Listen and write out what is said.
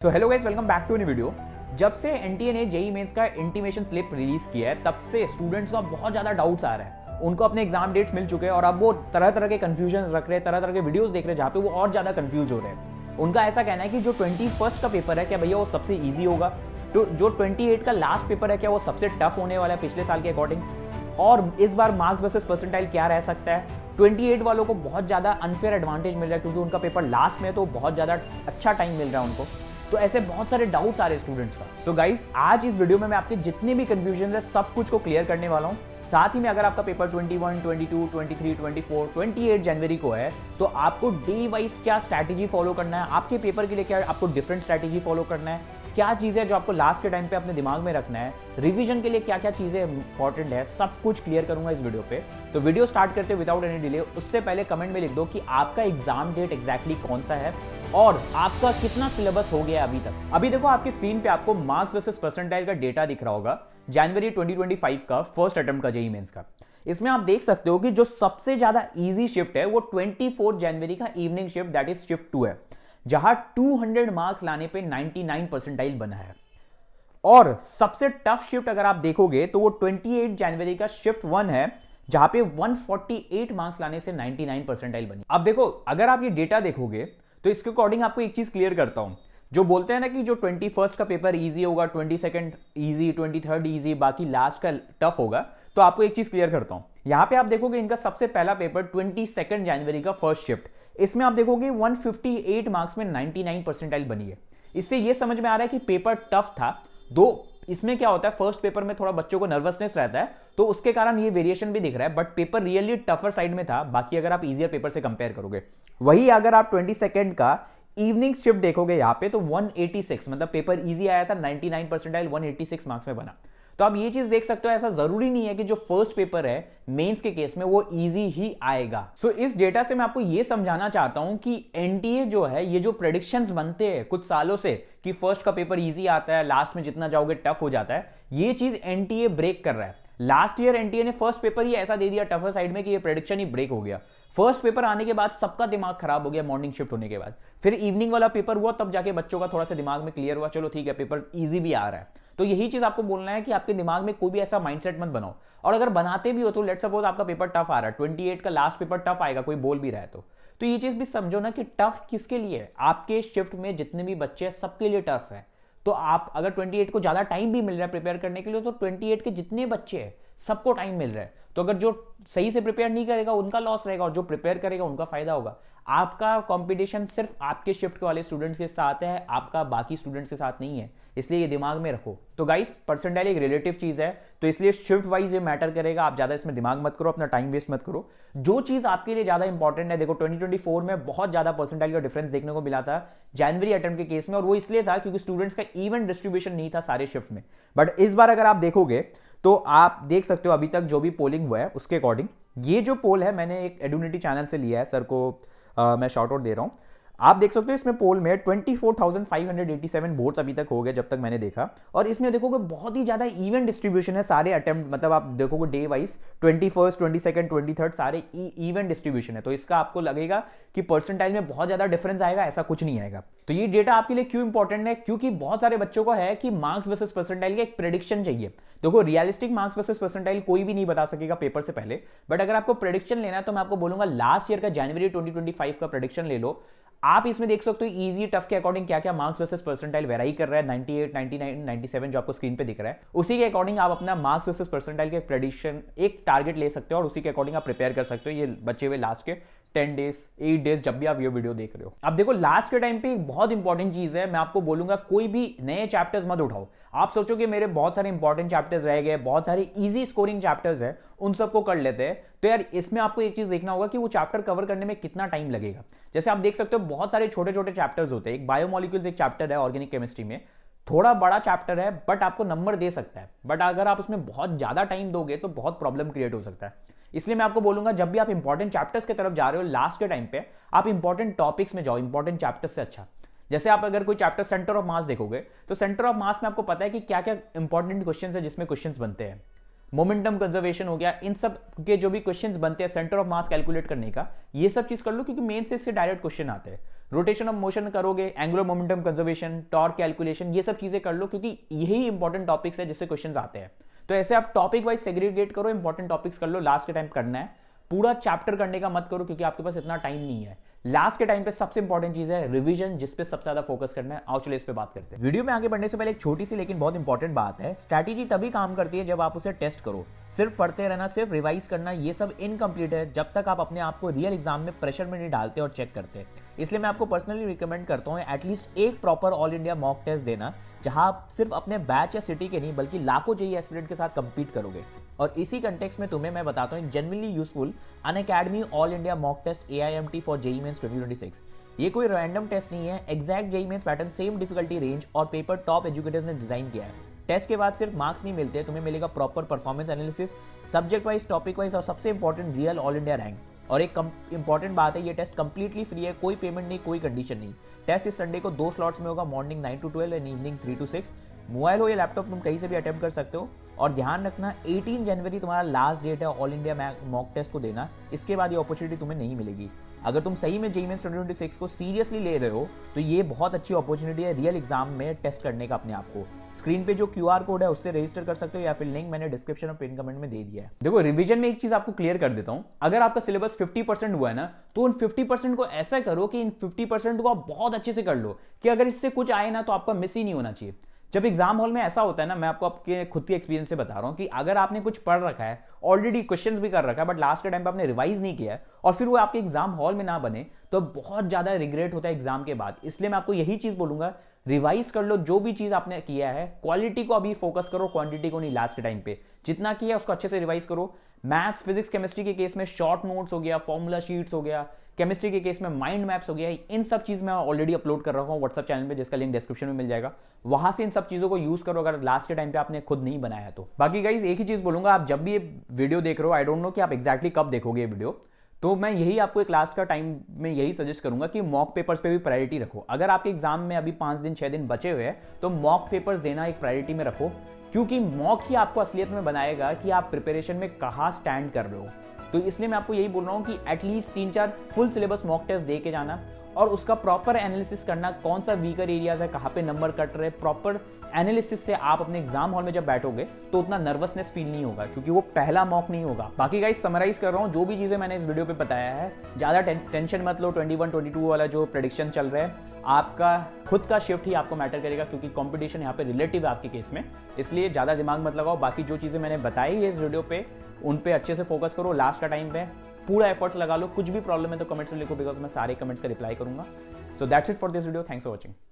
So hello guys, welcome back to new video. जब से एनटीए ने जेईई मेंस का इंटीमेशन स्लिप रिलीज किया है तब से स्टूडेंट्स का बहुत ज़्यादा डाउट्स आ रहा है। उनको अपने एग्जाम डेट्स मिल चुके हैं और अब वो तरह तरह के कंफ्यूजन रख रहे हैं, तरह तरह के वीडियोस देख रहे हैं जहाँ पे वो और ज़्यादा कंफ्यूज हो रहे हैं। उनका ऐसा कहना है कि जो 21st का पेपर है क्या भैया वो सबसे ईजी होगा, तो जो 28 का लास्ट पेपर है क्या वो सबसे टफ होने वाला है पिछले साल के अकॉर्डिंग, और इस बार मार्क्स वर्सेस परसेंटाइल क्या रह सकता है। 28 वालों को बहुत ज़्यादा अनफेयर एडवांटेज मिल रहा है क्योंकि उनका पेपर लास्ट में तो बहुत ज़्यादा अच्छा टाइम मिल रहा है उनको। तो ऐसे बहुत सारे डाउट्स आ रहे हैं स्टूडेंट्स का। सो गाइस, आज इस वीडियो में मैं आपके जितने भी कंफ्यूजन है सब कुछ को क्लियर करने वाला हूँ। साथ ही में अगर आपका पेपर 21, 22, 23, 24, 28 जनवरी को है तो आपको डे वाइज क्या स्ट्रैटेजी फॉलो करना है, आपके पेपर के लिए क्या आपको डिफरेंट स्ट्रैटेजी फॉलो करना है, क्या चीज़ें जो आपको लास्ट के टाइम पे अपने दिमाग में रखना है, रिवीजन के लिए क्या क्या चीज़ें इंपॉर्टेंट है, सब कुछ क्लियर करूंगा इस वीडियो पे। तो वीडियो स्टार्ट करते विदाउट एनी डिले, उससे पहले कमेंट में लिख दो कि आपका एग्जाम डेट एग्जैक्टली कौन सा है और आपका कितना सिलेबस हो गया अभी तक। अभी देखो आपकी स्क्रीन पे आपको मार्क्स वर्सेस परसेंटाइल का डेटा दिख रहा होगा जनवरी 2025 का फर्स्ट अटेम्प्ट का जेईई मेंस का। इसमें आप देख सकते हो कि जो सबसे ज्यादा इजी शिफ्ट है वो 24 जनवरी का evening shift that is shift 2 है, जहां 200 मार्क्स लाने पे 99 परसेंटाइल बना है। और सबसे टफ शिफ्ट अगर आप देखोगे तो वो 28 जनवरी का शिफ्ट 1 है, जहां पे 148 मार्क्स लाने से 99 परसेंटाइल बनी। अब देखो, अगर आप ये डेटा देखोगे तो इसके अकॉर्डिंग आपको एक चीज क्लियर करता हूं। जो बोलते हैं ना कि जो 21st का पेपर इजी होगा, 22nd इजी, 23rd इजी, बाकी लास्ट का टफ होगा, तो आपको एक चीज क्लियर करता हूं। यहां पे आप देखोगे इनका सबसे पहला पेपर 22 जनवरी का फर्स्ट शिफ्ट, इसमें आप देखोगे 158 मार्क्स में 99 परसेंटाइल बनी है। इससे यह समझ में आ रहा है कि पेपर टफ था। दो इसमें क्या होता है, फर्स्ट पेपर में थोड़ा बच्चों को नर्वसनेस रहता है तो उसके कारण ये वेरिएशन भी दिख रहा है, but paper really tougher side में था बाकी अगर आप इजियर पेपर से कंपेयर करोगे। वही अगर आप 22 का इवनिंग शिफ्ट देखोगे यहाँ पे तो 186, मतलब पेपर इजी आया था, 99 परसेंटाइल 186 मार्क्स में बना। तो आप ये चीज देख सकते हो, ऐसा जरूरी नहीं है कि जो फर्स्ट पेपर है मेंस के केस में वो इजी ही आएगा। सो इस डेटा से मैं आपको ये समझाना चाहता हूं कि एनटीए जो है, ये जो प्रेडिक्शंस बनते हैं कुछ सालों से कि फर्स्ट का पेपर इजी आता है, लास्ट में जितना जाओगे टफ हो जाता है, ये चीज एनटीए ब्रेक कर रहा है। लास्ट ईयर एनटीए ने फर्स्ट पेपर ही ऐसा दे दिया टफर साइड में कि ये प्रेडिक्शन ही ब्रेक हो गया। फर्स्ट पेपर आने के बाद सबका दिमाग खराब हो गया मॉर्निंग शिफ्ट होने के बाद। फिर इवनिंग वाला पेपर हुआ तब जाके बच्चों का थोड़ा सा दिमाग में क्लियर हुआ, चलो ठीक है पेपर इजी भी आ रहा है। तो यही चीज आपको बोलना है कि आपके दिमाग में कोई भी ऐसा माइंडसेट मत बनाओ, और अगर बनाते भी हो तो लेट्स सपोज आपका पेपर टफ आ रहा है, 28 का लास्ट पेपर टफ आएगा, कोई बोल भी रहा है तो ये चीज भी समझो ना कि टफ किसके लिए है। आपके शिफ्ट में जितने भी बच्चे हैं सबके लिए टफ है। तो आप अगर 28 को ज्यादा टाइम भी मिल रहा है प्रिपेयर करने के लिए तो 28 के जितने बच्चे हैं सबको टाइम मिल रहा है। तो अगर जो सही से प्रिपेयर नहीं करेगा उनका लॉस रहेगा और जो प्रिपेयर करेगा उनका फायदा होगा। आपका कंपटीशन सिर्फ आपके शिफ्ट वाले स्टूडेंट्स के साथ है, आपका बाकी स्टूडेंट्स के साथ नहीं है, इसलिए ये दिमाग में रखो। तो गाइस, परसेंटाइल एक रिलेटिव चीज है तो इसलिए शिफ्ट वाइज ये मैटर करेगा। आप ज्यादा इसमें दिमाग मत करो, अपना टाइम वेस्ट मत करो। जो चीज आपके लिए ज्यादा इंपॉर्टेंट है, देखो 2024 में बहुत ज्यादा परसेंटाइल का डिफरेंस देखने को मिला था जनवरी अटेम्प्ट के केस में, और वो इसलिए था क्योंकि स्टूडेंट्स का इवन डिस्ट्रीब्यूशन नहीं था सारे शिफ्ट में। बट इस बार अगर आप देखोगे तो आप देख सकते हो अभी तक जो भी पोलिंग हुआ है उसके अकॉर्डिंग, ये जो पोल है मैंने एक एडुनिटी चैनल से लिया है, सर को मैं शॉर्ट आउट दे रहा हूं। आप देख सकते हो इसमें पोल में 24,587 वोट्स अभी तक हो गए जब तक मैंने देखा, और इसमें देखोगे बहुत ही ज्यादा इवन डिस्ट्रीब्यूशन है सारे अटेम्प्ट, मतलब आप देखोगे डे वाइज 21, 22, 23 सारे इवन डिस्ट्रीब्यूशन है। तो इसका आपको लगेगा कि परसेंटाइल में बहुत ज्यादा डिफरेंस आएगा, ऐसा कुछ नहीं आएगा। तो ये डेटा आपके लिए क्यों इंपॉर्टेंट है, क्योंकि बहुत सारे बच्चों को है कि मार्क्स वर्सेस परसेंटाइल का एक प्रेडिक्शन चाहिए। देखो, रियलिस्टिक मार्क्स वर्सेस परसेंटाइल कोई भी नहीं बता सकेगा पेपर से पहले, बट अगर आपको प्रेडिक्शन लेना है तो मैं आपको बोलूंगा लास्ट ईयर का जनवरी 2025 का प्रेडिक्शन ले लो। आप इसमें देख सकते हो इजी टफ के अकॉर्डिंग क्या क्या मार्क्स वर्सेस परसेंटाइल वेराई कर रहा है, 98, 99, 97 जो आपको स्क्रीन पे दिख रहा है, उसी के अकॉर्डिंग आप अपना मार्क्स वर्सेस परसेंटाइल के प्रेडिक्शन एक टारगेट ले सकते हो और उसी के अकॉर्डिंग आप प्रिपेयर कर सकते हो ये बचे हुए लास्ट के 10 डेज 8 डेज जब भी आप ये वीडियो देख रहे हो। अब देखो, लास्ट के टाइम पे एक बहुत इंपॉर्टेंट चीज है, मैं आपको बोलूंगा कोई भी नए चैप्टर्स मत उठाओ। आप सोचो कि मेरे बहुत सारे इंपॉर्टेंट चैप्टर्स रह गए, बहुत सारे इजी स्कोरिंग चैप्टर्स है, उन सबको कर लेते हैं। तो यार इसमें आपको एक चीज देखना होगा कि वो चैप्टर कवर करने में कितना टाइम लगेगा। जैसे आप देख सकते हो बहुत सारे छोटे छोटे चैप्टर्स होते हैं, एक बायोमोलिक्यूल्स एक चैप्टर है ऑर्गेनिक केमिस्ट्री में, थोड़ा बड़ा चैप्टर है बट आपको नंबर दे सकता है, बट अगर आप उसमें बहुत ज्यादा टाइम दोगे तो बहुत प्रॉब्लम क्रिएट हो सकता है। इसलिए मैं आपको बोलूंगा जब भी आप इंपॉर्टेंट चैप्टर्स की तरफ जा रहे हो लास्ट के टाइम पे, आप इंपॉर्टेंट टॉपिक्स में जाओ, इंपॉर्टेंट चैप्टर्स से अच्छा। जैसे आप अगर कोई चैप्टर सेंटर ऑफ मास देखोगे तो सेंटर ऑफ मास में आपको पता है कि क्या क्या इंपॉर्टेंट क्वेश्चंस है जिसमें क्वेश्चंस बनते हैं। मोमेंटम कंजर्वेशन हो गया, इन सब के जो भी क्वेश्चंस बनते हैं सेंटर ऑफ मास कैलकुलेट करने का, ये सब चीज कर लो क्योंकि मेन से इससे डायरेक्ट क्वेश्चन आते हैं। रोटेशन ऑफ मोशन करोगे, angular momentum conservation, torque calculation, ये सब चीजें कर लो क्योंकि यही इंपॉर्टेंट टॉपिक्स है जिससे क्वेश्चंस आते हैं। तो ऐसे आप टॉपिक वाइज सेग्रीगेट करो, इंपॉर्टेंट टॉपिक्स कर लो, लास्ट के टाइम करना है। पूरा चैप्टर करने का मत करो क्योंकि आपके पास इतना टाइम नहीं है। लास्ट के टाइम पे सबसे इंपॉर्टेंट चीज है रिवीजन, जिस पे सबसे ज्यादा फोकस करना है। आओ चलो इस पे बात करते हैं। वीडियो में आगे बढ़ने से पहले एक छोटी सी लेकिन बहुत इंपॉर्टेंट बात है, स्ट्रैटेजी तभी काम करती है जब आप उसे टेस्ट करो। सिर्फ पढ़ते रहना, सिर्फ रिवाइज करना, ये सब इनकम्प्लीट है जब तक आप अपने आप को रियल एग्जाम में प्रेशर में नहीं डालते और चेक करते। इसलिए मैं आपको पर्सनली रिकमेंड करता हूँ एटलीस्ट एक proper all India mock test देना, जहां आप सिर्फ अपने बैच या सिटी के नहीं बल्कि लाखों जेईई एस्पिरेंट के साथ कंपीट करोगे। और इसी कंटेक्स्ट में तुम्हें मैं बताता हूँ एक genuinely useful Unacademy all India mock test AIMT for JEE Mains 2026। ये कोई रैंडम टेस्ट नहीं है, exact JEE Mains pattern, same difficulty range और पेपर टॉप एजुकेटर्स ने डिजाइन किया है। टेस्ट के बाद सिर्फ मार्क्स नहीं मिलते, तुम्हें मिलेगा proper performance analysis, subject wise, topic wise और सबसे important real all India rank. और एक इंपॉर्टेंट बात है, ये टेस्ट कंप्लीटली फ्री है, कोई पेमेंट नहीं, कोई कंडीशन नहीं। टेस्ट इस संडे को 2 स्लॉट्स में होगा, morning 9 to 12 and evening 3 to 6। Mobile हो या लैपटॉप, तुम कहीं से भी अटेम्प्ट कर सकते हो। और ध्यान रखना 18 जनवरी तुम्हारा लास्ट डेट है ऑल इंडिया मॉक टेस्ट को देना, इसके बाद ये अपॉर्चुनिटी तुम्हें नहीं मिलेगी। अगर तुम सही में जेईई मेंस 2026 को सीरियसली ले रहे हो तो ये बहुत अच्छी अपॉर्चुनिटी है रियल एग्जाम में टेस्ट करने का अपने आप को। स्क्रीन पे जो QR कोड है उससे रजिस्टर कर सकते हो या फिर लिंक मैंने डिस्क्रिप्शन और पिन कमेंट में दे दिया है। देखो रिवीजन में एक चीज आपको क्लियर कर देता हूं, अगर आपका सिलेबस 50% हुआ है ना, तो उन 50% को ऐसा करो कि इन 50% को आप बहुत अच्छे से कर लो कि अगर इससे कुछ आए ना तो आपका मिस ही नहीं होना चाहिए। जब एग्जाम हॉल में ऐसा होता है ना, मैं आपको आपके खुद के एक्सपीरियंस से बता रहा हूं कि अगर आपने कुछ पढ़ रखा है, ऑलरेडी क्वेश्चंस भी कर रखा है, बट लास्ट के टाइम पे आपने रिवाइज नहीं किया है और फिर वो आपके एग्जाम हॉल में ना बने, तो बहुत ज्यादा रिग्रेट होता है एग्जाम के बाद। इसलिए मैं आपको यही चीज बोलूंगा, रिवाइज कर लो जो भी चीज आपने किया है, क्वालिटी को अभी फोकस करो, क्वांटिटी को नहीं। लास्ट के टाइम पे जितना किया उसको अच्छे से रिवाइज करो। मैथ्स, फिजिक्स, केमिस्ट्री के केस में शॉर्ट नोट्स हो गया, फॉर्मूला शीट्स हो गया, केमिस्ट्री के केस में माइंड मैप्स हो गया, इन सब चीज मैं ऑलरेडी अपलोड कर रहा हूँ व्हाट्सएप चैनल पे, जिसका लिंक डिस्क्रिप्शन में मिल जाएगा। वहां से इन सब चीजों को यूज करो अगर लास्ट के टाइम पे आपने खुद नहीं बनाया तो। बाकी गाइस एक ही चीज बोलूंगा, आप जब भी ये वीडियो देख रहे हो, आई डोंट नो कि आप एग्जैक्टली कब देखोगे ये वीडियो, तो मैं यही आपको एक लास्ट का टाइम में यही सजेस्ट करूंगा कि मॉक पेपर्स पे भी प्रायोरिटी रखो। अगर आपके एग्जाम में अभी 5 दिन 6 दिन बचे हुए हैं तो मॉक पेपर्स देना एक प्रायोरिटी में रखो, क्योंकि मॉक ही आपको असलियत में बनाएगा कि आप प्रिपरेशन में कहाँ स्टैंड कर रहे हो। तो इसलिए मैं आपको यही बोल रहा हूँ कि at least 3-4 full syllabus mock test दे के जाना और उसका प्रॉपर एनालिसिस करना, कौन सा वीकर एरियाज है, कहाँ पे नंबर कट रहे, प्रॉपर एनालिसिस से आप अपने एग्जाम हॉल में जब बैठोगे तो उतना नर्वसनेस फील नहीं होगा, क्योंकि वो पहला मॉक नहीं होगा। बाकी गाइस समराइज कर रहा हूँ, जो भी चीजें मैंने इस वीडियो पे बताया है, ज्यादा टेंशन मत लो। 21-22 वाला जो प्रेडिक्शन चल रहा है, आपका खुद का शिफ्ट ही आपको मैटर करेगा, क्योंकि कंपटीशन यहाँ पे रिलेटिव है आपके केस में, इसलिए ज्यादा दिमाग मत लगाओ। बाकी जो चीजें मैंने बताई है इस वीडियो पे, उन पे अच्छे से फोकस करो। लास्ट का टाइम पे पूरा एफर्ट्स लगा लो। कुछ भी प्रॉब्लम है तो कमेंट्स में लिखो, बिकॉज मैं सारे कमेंट्स का रिप्लाई करूंगा। So that's it for this video, thanks for watching.